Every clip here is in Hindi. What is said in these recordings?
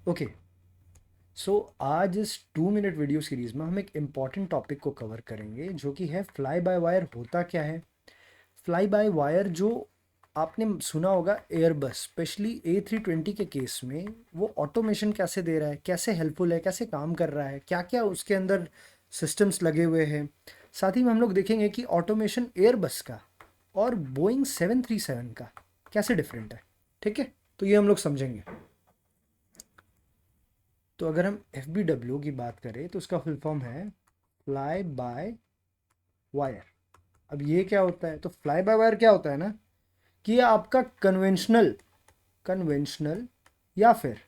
ओके, सो आज इस 2 मिनट वीडियो सीरीज में हम एक इम्पॉर्टेंट टॉपिक को कवर करेंगे जो कि है फ्लाई बाय वायर होता क्या है। फ्लाई बाय वायर जो आपने सुना होगा एयरबस स्पेशली A320 के केस में, वो ऑटोमेशन कैसे दे रहा है, कैसे हेल्पफुल है, कैसे काम कर रहा है, क्या क्या उसके अंदर सिस्टम्स लगे हुए हैं। साथ ही में हम लोग देखेंगे कि ऑटोमेशन एयरबस का और बोइंग 737 का कैसे डिफरेंट है। ठीक है, तो ये हम लोग समझेंगे। तो अगर हम FBW की बात करें तो उसका फुल फॉर्म है फ्लाई बाय वायर। अब ये क्या होता है, तो फ्लाई बाय वायर क्या होता है ना, कि ये आपका कन्वेंशनल कन्वेंशनल या फिर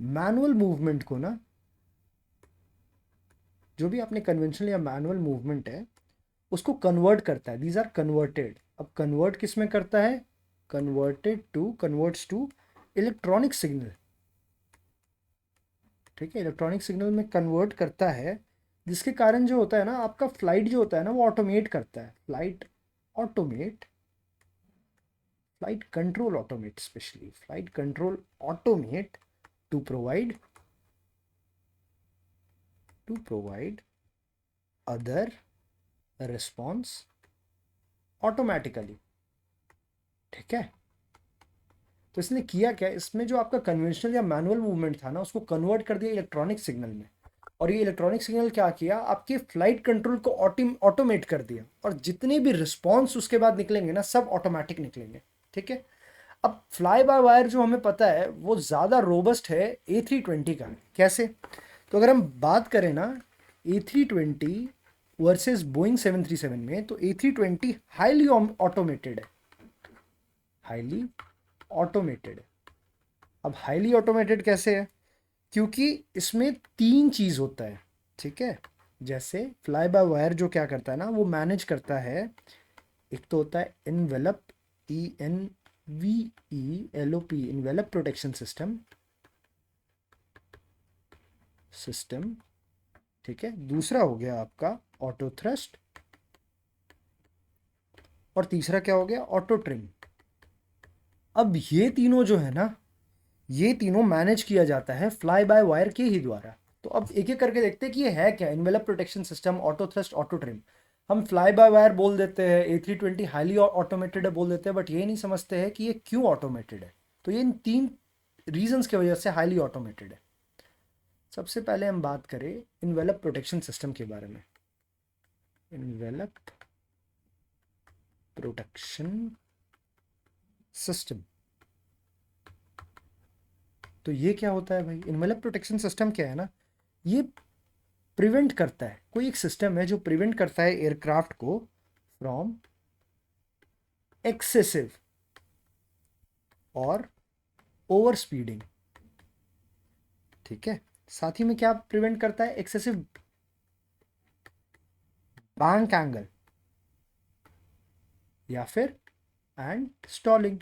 मैनुअल मूवमेंट को ना, जो भी आपने कन्वेंशनल या मैनुअल मूवमेंट है उसको कन्वर्ट करता है। These are converted. अब कन्वर्ट किस में करता है, कन्वर्ट्स टू इलेक्ट्रॉनिक सिग्नल। ठीक है, इलेक्ट्रॉनिक सिग्नल में कन्वर्ट करता है, जिसके कारण जो होता है ना, आपका फ्लाइट जो होता है ना वो ऑटोमेट करता है। Automate flight control automate specially flight control automate to provide other response automatically. ठीक है, तो इसने किया क्या, इसमें जो आपका कन्वेंशनल या मैनुअल मूवमेंट था ना उसको कन्वर्ट कर दिया इलेक्ट्रॉनिक सिग्नल में। और ये इलेक्ट्रॉनिक सिग्नल क्या किया, आपके फ्लाइट कंट्रोल को ऑटोमेट कर दिया, और जितने भी रिस्पॉन्स उसके बाद निकलेंगे ना सब ऑटोमेटिक निकलेंगे। ठीक है, अब फ्लाई बाय वायर जो हमें पता है वो ज़्यादा रोबस्ट है A320 का। कैसे, तो अगर हम बात करें ना A320 वर्सेस बोइंग 737 में, तो A320 हाईली ऑटोमेटेड है। Highly automated. अब हाईली ऑटोमेटेड कैसे है, क्योंकि इसमें तीन चीज़ होता है। ठीक है, जैसे फ्लाई बाय वायर जो क्या करता है ना, वो मैनेज करता है। एक तो होता है envelope, ENVELOP, envelope protection system. ठीक है, दूसरा हो गया आपका ऑटो थ्रस्ट, और तीसरा क्या हो गया, ऑटो ट्रिम। अब ये तीनों जो है ना, ये तीनों मैनेज किया जाता है फ्लाई बाय वायर के ही द्वारा। तो अब एक एक करके देखते हैं कि ये है क्या, envelope protection system, auto thrust, auto trim. हम फ्लाई बाय वायर बोल देते हैं, A320 हाईली ऑटोमेटेड है बोल देते हैं, बट ये नहीं समझते हैं कि ये क्यों ऑटोमेटेड है। तो ये इन तीन रीजंस की वजह से हाईली ऑटोमेटेड है। सबसे पहले हम बात करें इनवेलप प्रोटेक्शन सिस्टम के बारे में। इनवेलप प्रोटेक्शन सिस्टम, तो ये क्या होता है भाई, इनवेलप प्रोटेक्शन सिस्टम क्या है ना, ये प्रिवेंट करता है, कोई एक सिस्टम है जो प्रिवेंट करता है एयरक्राफ्ट को फ्रॉम एक्सेसिव और ओवर स्पीडिंग। ठीक है, साथ ही में क्या प्रिवेंट करता है, एक्सेसिव बैंक एंगल या फिर एंड स्टॉलिंग।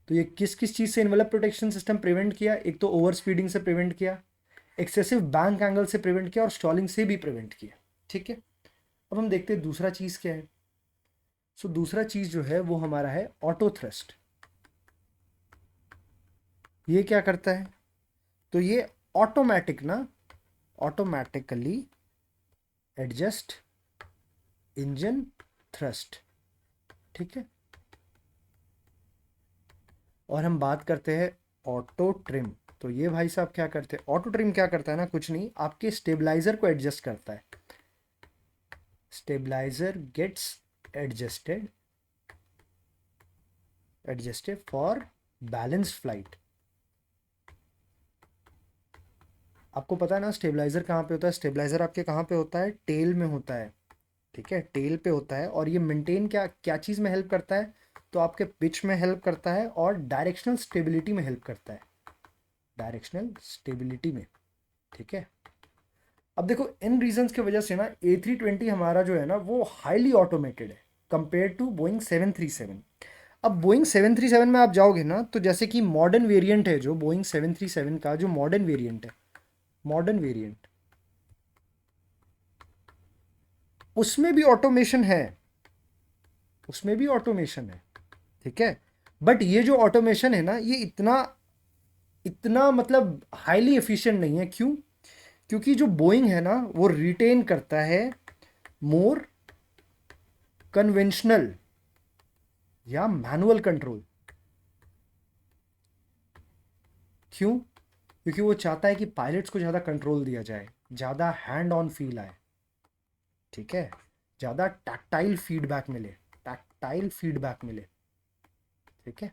तो ये किस किस चीज़ से इन्वेलप प्रोटेक्शन सिस्टम प्रिवेंट किया, एक तो ओवर स्पीडिंग से प्रिवेंट किया, एक्सेसिव बैंक एंगल से प्रिवेंट किया, और स्टॉलिंग से भी प्रिवेंट किया। ठीक है, अब हम देखते हैं दूसरा चीज़ क्या है। सो दूसरा चीज़ जो है वो हमारा है ऑटो थ्रस्ट। ये क्या करता है, तो ये ऑटोमेटिकली एडजस्ट इंजन थ्रस्ट। ठीक है, और हम बात करते हैं ऑटो ट्रिम। तो ये भाई साहब क्या करते हैं, ऑटो ट्रिम क्या करता है ना, कुछ नहीं, आपके स्टेबलाइजर को एडजस्ट करता है। Stabiliser gets adjusted for balance flight. आपको पता है ना स्टेबलाइजर कहाँ पे होता है, स्टेबलाइजर आपके कहाँ पे होता है, टेल में होता है। ठीक है, टेल पे होता है, और ये मेंटेन क्या क्या चीज़ में हेल्प करता है, तो आपके पिच में हेल्प करता है और डायरेक्शनल स्टेबिलिटी में हेल्प करता है, डायरेक्शनल स्टेबिलिटी में। ठीक है, अब देखो इन रीजंस की वजह से ना A320 हमारा जो है ना वो हाईली ऑटोमेटेड है कंपेयर टू बोइंग 737। अब बोइंग 737 में आप जाओगे ना, तो जैसे कि मॉडर्न वेरिएंट है जो बोइंग 737 का, जो मॉडर्न वेरिएंट है, मॉडर्न वेरिएंट, उसमें भी ऑटोमेशन है, उसमें भी ऑटोमेशन है। ठीक है, बट ये जो ऑटोमेशन है ना, ये इतना इतना मतलब हाईली एफिशिएंट नहीं है। क्यों? क्योंकि जो बोइंग है ना वो रिटेन करता है मोर कन्वेंशनल या मैनुअल कंट्रोल। क्यों? क्योंकि वो चाहता है कि पायलट्स को ज़्यादा कंट्रोल दिया जाए, ज़्यादा हैंड ऑन फील आए, ठीक है, ज़्यादा टैक्टाइल फीडबैक मिले, टैक्टाइल फीडबैक मिले, ठीक है।